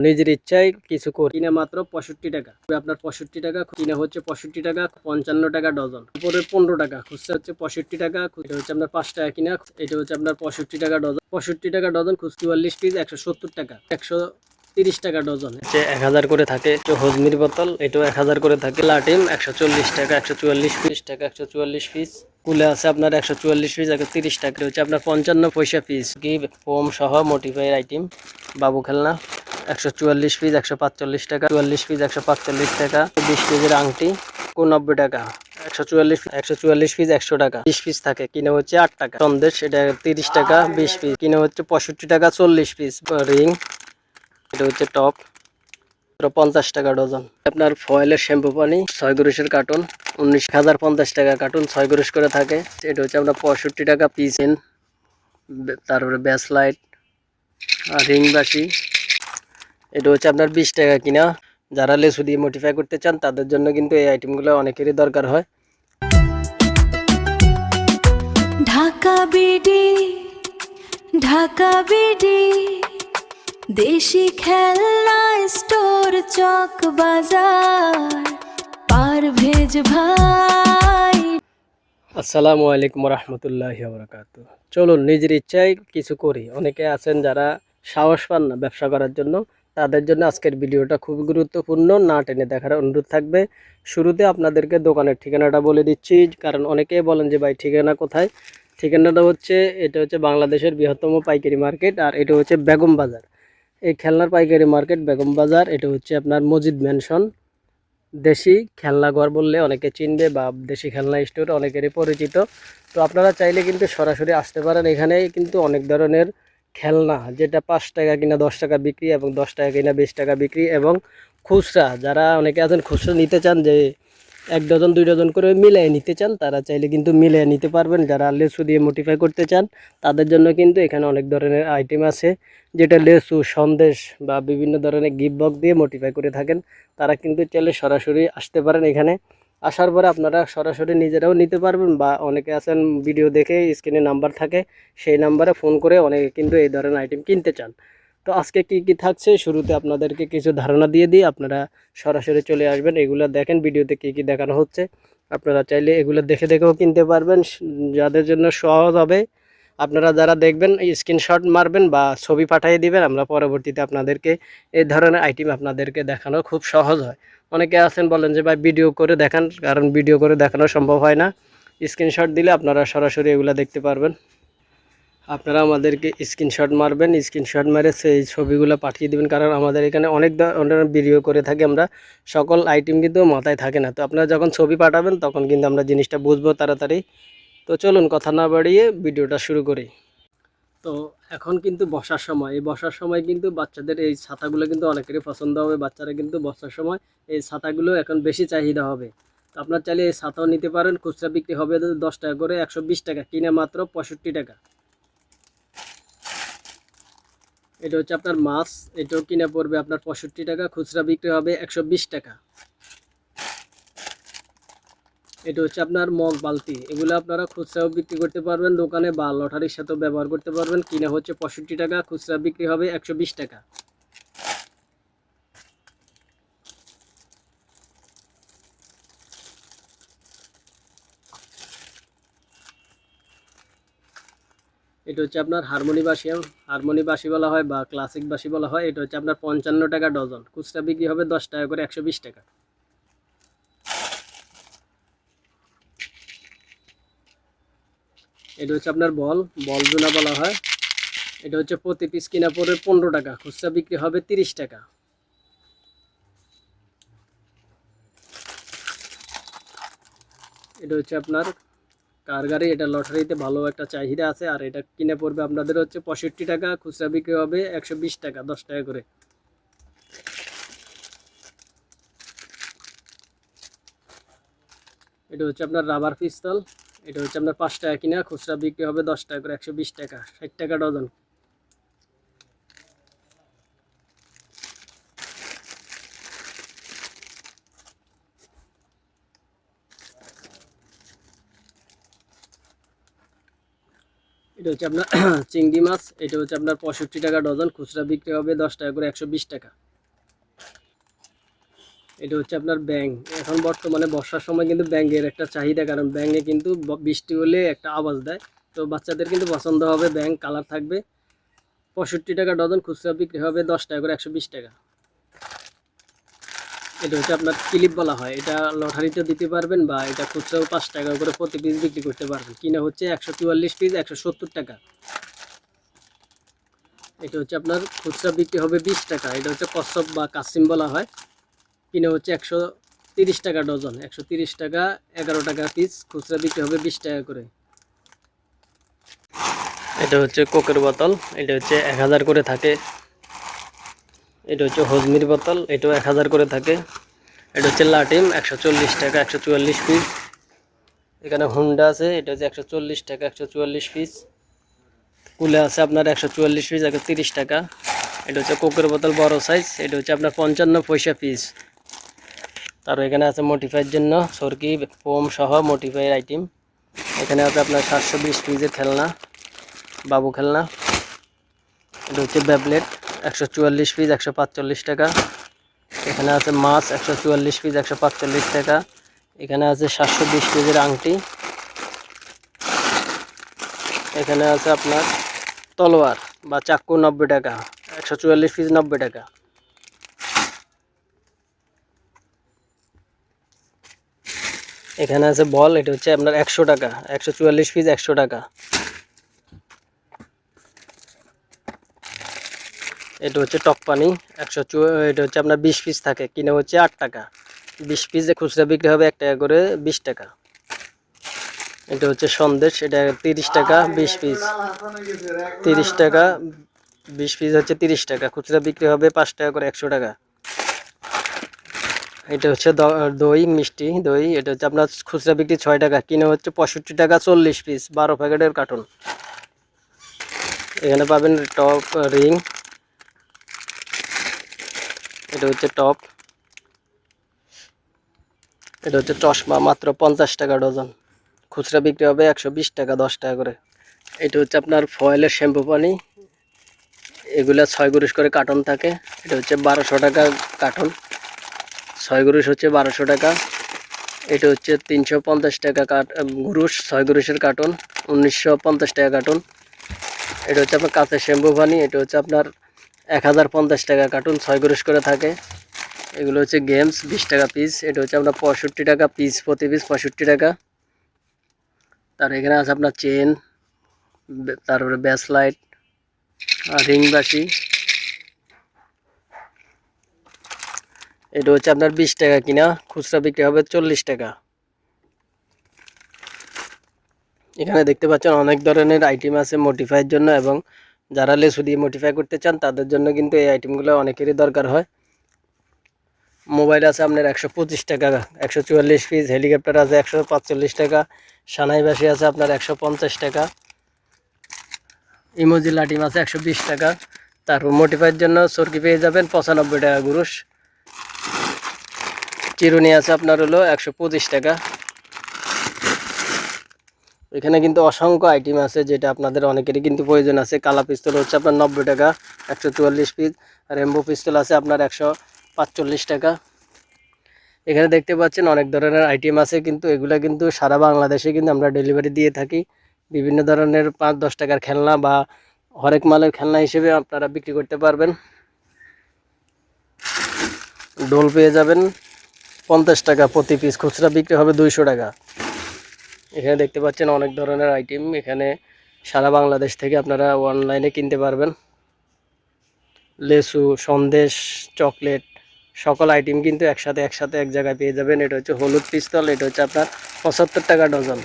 নিজের ইচ্ছায় কিছু করি কিনা মাত্র 65 টাকা। আপনার 65 টাকা কিনা হচ্ছে 65 টাকা, 55 টাকা ডজন, উপরে 15 টাকা, খুচরা হচ্ছে 65 টাকা। এটা হচ্ছে আপনার 5 টাকা কিনা, এটা হচ্ছে আপনার 65 টাকা ডজন, 65 টাকা ডজন, খুচরা 44 পিস 170 টাকা, 130 টাকা ডজন। 1000 করে থাকে। হজমির বোতল এটাও 1000 করে থাকে। লাটিম 140 টাকা, 144 পিস টাকা, 144 পিস। কুলে আছে আপনার 144 পিস 130 টাকা। হচ্ছে আপনার 55 পয়সা পিস কি ফোম সহ মোটিফাইড আইটেম বাবু খেলনা 144 পিস 145 টাকা, 44 পিস 145 টাকা, 20 পিসের আংটি 90 টাকা, 144 পিস 100 টাকা, 20 পিস থাকে কিনে হচ্ছে 8 টাকা। সন্দেশ এটা 30 টাকা, 20 পিস কিনে হচ্ছে 65 টাকা, 40 পিস। রিং এটা হচ্ছে টপ 50 টাকা ডজন। আপনার ফয়েলের শ্যাম্পু পানি 6 গ্রুশের কার্টন 19,050 টাকা কার্টন, 6 গ্রুশ করে থাকে। এটা হচ্ছে আপনার 65 টাকা পিস। তারপরে ব্যাস লাইট আর রিং বাসি এটা হচ্ছে আপনার 20 টাকা কিনা। যারা লেসু দিয়ে মডিফাই করতে চান তাদের জন্য কিন্তু এই আইটেমগুলো অনেকেরই দরকার হয়। ঢাকা বিডি, ঢাকা বিডি, দেশি খেলনা স্টোর, চক বাজার, পারভেজ ভাই। আসসালামু আলাইকুম রহমতুল্লাহি ওয়া বারাকাতুহু। চলুন নিজের ইচ্ছায় কিছু করি। অনেকে আছেন যারা সাহস পান না ব্যবসা করার জন্য, তাদের জন্য আজকের ভিডিওটা খুব গুরুত্বপূর্ণ, না টেনে দেখার অনুরোধ থাকবে। শুরুতে আপনাদেরকে দোকানের ঠিকানাটা বলে দিচ্ছি, কারণ অনেকেই বলেন যে ভাই ঠিকানা কোথায়। ঠিকানাটা হচ্ছে, এটা হচ্ছে বাংলাদেশের বৃহত্তম পাইকারি মার্কেট, আর এটা হচ্ছে বেগম বাজার। এই খেলনার পাইকারি মার্কেট বেগম বাজার। এটা হচ্ছে আপনার মসজিদ ম্যানশন। দেশি খেলনাঘর বললে অনেকে চিনবে, বা দেশি খেলনা স্টোর অনেকেরই পরিচিত। তো আপনারা চাইলে কিন্তু সরাসরি আসতে পারেন। এখানে কিন্তু অনেক ধরনের খেলনা, যেটা 5 টাকা কিনা 10 টাকা বিক্রি, এবং 10 টাকা কিনা 20 টাকা বিক্রি, এবং খুচরা যারা অনেকে আছেন খুচরা নিতে চান, যে 1 ডজন 2 ডজন করে মিলিয়ে নিতে চান, তারা চাইলে কিন্তু মিলিয়ে নিতে পারবেন। যারা লেসু দিয়ে মডিফাই করতে চান তাদের জন্য কিন্তু এখানে অনেক ধরনের আইটেম আছে, যেটা লেসু, সন্দেশ বা বিভিন্ন ধরনের গিফট বক্স দিয়ে মডিফাই করে থাকেন। তারা কিন্তু চাইলে সরাসরি আসতে পারেন। এখানে আসার পরে আপনারা সরাসরি নিজেরাও নিতে পারবেন, বা অনেকে আছেন ভিডিও দেখে স্ক্রিনে নাম্বার থাকে, সেই নাম্বারে ফোন করে অনেকে কিন্তু এই ধরনের আইটেম কিনতে চান। তো আজকে কি কি থাকছে শুরুতে আপনাদেরকে কিছু ধারণা দিয়ে দিই, আপনারা সরাসরি চলে আসবেন। এগুলো দেখেন ভিডিওতে কি কি দেখানো হচ্ছে, আপনারা চাইলে এগুলো দেখে দেখেও কিনতে পারবেন, যাদের জন্য সহজ হবে। আপনারা যারা দেখবেন স্ক্রিনশট মারবেন বা ছবি পাঠিয়ে দিবেন, আমরা পরবর্তীতে আপনাদেরকে এই ধরনের আইটেম আপনাদেরকে দেখানো খুব সহজ হয়। অনেকে আছেন বলেন যে ভাই ভিডিও করে দেখান, কারণ ভিডিও করে দেখানো সম্ভব হয় না। স্ক্রিনশট দিলে আপনারা সরাসরি এগুলো দেখতে পারবেন। আপনারা আমাদেরকে স্ক্রিনশট মারবেন, স্ক্রিনশট মেরে সেই ছবিগুলো পাঠিয়ে দেবেন, কারণ আমাদের এখানে অনেক ধরনের ভিডিও করে থাকি আমরা, সকল আইটেম কিন্তু মাথায় থাকে না। তো আপনারা যখন ছবি পাঠাবেন তখন কিন্তু আমরা জিনিসটা বুঝবো তাড়াতাড়ি। তো চলুন কথা না বাড়িয়ে ভিডিওটা শুরু করি। তো এখন কিন্তু বর্ষার সময়, এই বর্ষার সময় কিন্তু বাচ্চাদের এই ছাতাগুলো কিন্তু অনেকেরই পছন্দ হবে। বাচ্চারা কিন্তু বর্ষার সময় এই ছাতাগুলো এখন বেশি চাহিদা হবে। তো আপনার চাইলে এই ছাতাও নিতে পারেন। খুচরা বিক্রি হবে 10 টাকা করে, 120 টাকা কিনে মাত্র 65 টাকা। এটা হচ্ছে আপনার মাছ, এটাও কিনে পড়বে আপনার 65 টাকা, খুচরা বিক্রি হবে 120 টাকা। এটা হচ্ছে আপনার মগ বালতি, এগুলো আপনারা খুচরাও বিক্রি করতে পারবেন দোকানে, বা লটারির সাথেও ব্যবহার করতে পারবেন। কিনা হচ্ছে 65 টাকা, খুচরা বিক্রি হবে 120 টাকা। এটা হচ্ছে আপনার হারমোনি বাঁশি, হারমোনি বাঁশি বলা হয় বা ক্লাসিক বাঁশি বলা হয়। এটা হচ্ছে আপনার 55 টাকা ডজন, খুচরা বিক্রি হবে 10 টাকা করে, 120 টাকা। এটা হচ্ছে আপনার বল, বল জোনা বলা হয়। এটা হচ্ছে প্রতি পিস কিনা পড়বে 15 টাকা, খুচরা বিক্রি হবে 30 টাকা। এটা হচ্ছে আপনার কার গাড়ি, এটা লটারিতে ভালো একটা চাহিদা আছে, আর এটা কিনে পড়বে আপনাদের হচ্ছে 65 টাকা, খুচরা বিক্রি হবে 120 টাকা, 10 টাকা করে। এটা হচ্ছে আপনার রাবার পিস্তল, এটা হচ্ছে আপনার 5 টাকা কিনা, খুচরা বিক্রি হবে 10 টাকা করে, 120 টাকা, 60 টাকা ডজন। এটা হচ্ছে আপনার চিংড়ি মাছ, এটা হচ্ছে আপনার 65 টাকা ডজন, খুচরা বিক্রি হবে 10 টাকা করে, 120 টাকা। এটা হচ্ছে আপনার ব্যাঙ। এখন বর্তমানে বর্ষার সময় কিন্তু ব্যাঙের একটা চাহিদা, কারণ ব্যাঙে কিন্তু বৃষ্টি হলে একটা আওয়াজ দেয়, তো বাচ্চাদের কিন্তু পছন্দ হবে। ব্যাঙ কালার থাকবে। 65 টাকা ডজন, খুচরা বিক্রি হবে 10 টাকা করে, 120 টাকা। এটা হচ্ছে আপনার ক্লিপ বলা হয়, এটা লটারিতে দিতে পারবেন বা এটা খুচরাও 5 টাকা করে প্রতি পিস বিক্রি করতে পারবেন। কিনা হচ্ছে 144 পিস 170 টাকা। এটা হচ্ছে আপনার খুচরা বিক্রি হবে 20 টাকা। এটা হচ্ছে কচ্ছপ বা কাসিম বলা হয়। কিনে হচ্ছে 130 টাকা ডজন, 130 টাকা, 11 টাকা পিস। খুচরা বিক্রি হবে 20 টাকা করে। এটা হচ্ছে কোকের বোতল, এটা হচ্ছে 1000 করে থাকে। এটা হচ্ছে হজমির বোতল, এটাও 1000 করে থাকে। এটা হচ্ছে লাটিম, 140 টাকা, 144 পিস। এখানে হুন্ডা আছে, এটা হচ্ছে 140 টাকা, 144 পিস। কুলে আছে আপনার 144 পিস, 130 টাকা। এটা হচ্ছে কোকের বোতল বড় সাইজ, এটা হচ্ছে আপনার 55 পয়সা পিস। তার এখানে আছে মোটিফাইয়ের জন্য সরকি ফোম সহ মোটিফাইয়ের আইটেম। এখানে আছে আপনার 720 পিসের খেলনা, বাবু খেলনা। এটা হচ্ছে ব্যাবলেট, 144 পিস, 145 টাকা। এখানে আছে মাছ, 144 পিস, 145 টাকা। এখানে আছে 720 পিসের আংটি। এখানে আছে আপনার তলোয়ার বা চাক্কু, 90 টাকা, 144 পিস, 90 টাকা। এখানে আছে বল, এটা হচ্ছে আপনার 100 টাকা, 144 পিস, 100 টাকা। এটা হচ্ছে টক পানি, এটা হচ্ছে আপনার 20 পিস থাকে, কিনে হচ্ছে 8 টাকা। 20 পিসে খুচরা বিক্রি হবে 1 টাকা করে, 20 টাকা। এটা হচ্ছে সন্দেশ, এটা 30 টাকা 20 পিস, 30 টাকা 20 পিস হচ্ছে 30 টাকা। খুচরা বিক্রি হবে 5 টাকা করে, 100 টাকা। এটা হচ্ছে দই, মিষ্টি দই, এটা হচ্ছে আপনার খুচরা বিক্রি 6 টাকা, কিনে হচ্ছে 65 টাকা, 40 পিস, 12 প্যাকেটের কার্টুন। এখানে পাবেন টপ রিং, এটা হচ্ছে টপ। এটা হচ্ছে চশমা, মাত্র 50 টাকা ডজন। খুচরা বিক্রি হবে 120 টাকা, 10 টাকা করে। এটা হচ্ছে আপনার ফয়েলের শ্যাম্পু পানি, এগুলা 6 গুরুশ করে কার্টন থাকে। এটা হচ্ছে 1200 টাকা কার্টন, 6 গুরুশ হচ্ছে 1200 টাকা। এটা হচ্ছে 350 টাকা গুরুশ, 6 গুরুশের কার্টন, 1950 টাকা কার্টন। এটা হচ্ছে আপনার কাঁচের শ্যাম্পু পানি, এটা হচ্ছে আপনার 1050 টাকা কার্টুন, 6 গুরুশ করে থাকে। এগুলো হচ্ছে গেমস, 20 টাকা পিস। এটা হচ্ছে আপনার 65 টাকা পিস, প্রতি পিস 65 টাকা। তার এখানে আছে আপনার চেন, তারপরে ব্যাস লাইট, রিং বাসি। এটা হচ্ছে আপনার 20 টাকা কিনা, খুচরা বিক্রি হবে 40 টাকা। এখানে দেখতে পাচ্ছেন অনেক ধরনের আইটেম আছে মডিফাইয়ের জন্য, এবং যারা লেসু দিয়ে মডিফাই করতে চান তাদের জন্য কিন্তু এই আইটেমগুলো অনেকেরই দরকার হয়। মোবাইল আছে আপনার 125 টাকা, 144 পিস। হেলিকপ্টার আছে 145 টাকা। সানাই বাসি আছে আপনার 150 টাকা। ইমোজি লাটিম আছে 120 টাকা। তারপর মডিফাইয়ের জন্য সরকি পেয়ে যাবেন 95 টাকা গুরুশ। চিরুনি আছে আপনার হলো 125 টাকা। এখানে কিন্তু অসংখ্য আইটেম আছে, যেটা আপনাদের অনেকেরই কিন্তু প্রয়োজন আছে। কালা পিস্তল হচ্ছে আপনার 90 টাকা, 144 পিস। রেমবো পিস্তল আছে আপনার 145 টাকা। এখানে দেখতে পাচ্ছেন অনেক ধরনের আইটেম আছে, কিন্তু এগুলা কিন্তু সারা বাংলাদেশে কিন্তু আমরা ডেলিভারি দিয়ে থাকি। বিভিন্ন ধরনের 5-10 টাকার খেলনা বা হরেক মালের খেলনা হিসেবে আপনারা বিক্রি করতে পারবেন। ডোল পেয়ে যাবেন 50 টাকা প্রতি পিস, খুচরা বিক্রি হবে 200 টাকা। এখানে দেখতে পাচ্ছেন অনেক ধরনের আইটেম, এখানে সারা বাংলাদেশ থেকে আপনারা অনলাইনে কিনতে পারবেন। লেসু, সন্দেশ, চকলেট, সকল আইটেম কিন্তু একসাথে এক জায়গায় পেয়ে যাবেন। এটা হচ্ছে হলুদ পিস্তল, এটা হচ্ছে আপনার 75 টাকা ডজন।